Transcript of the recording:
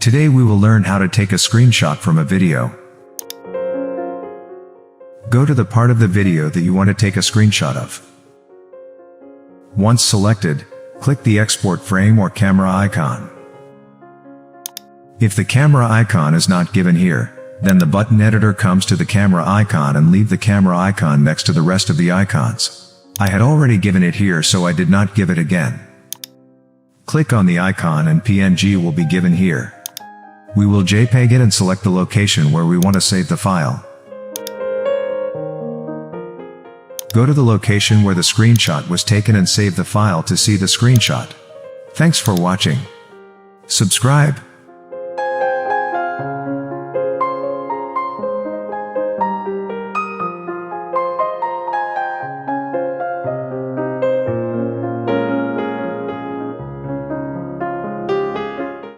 Today we will learn how to take a screenshot from a video. Go to the part of the video that you want to take a screenshot of. Once selected, click the export frame or camera icon. If the camera icon is not given here, then the button editor comes to the camera icon and leave the camera icon next to the rest of the icons. I had already given it here, so I did not give it again. Click on the icon and PNG will be given here. We will JPEG it and select the location where we want to save the file. Go to the location where the screenshot was taken and save the file to see the screenshot. Thanks for watching. Subscribe.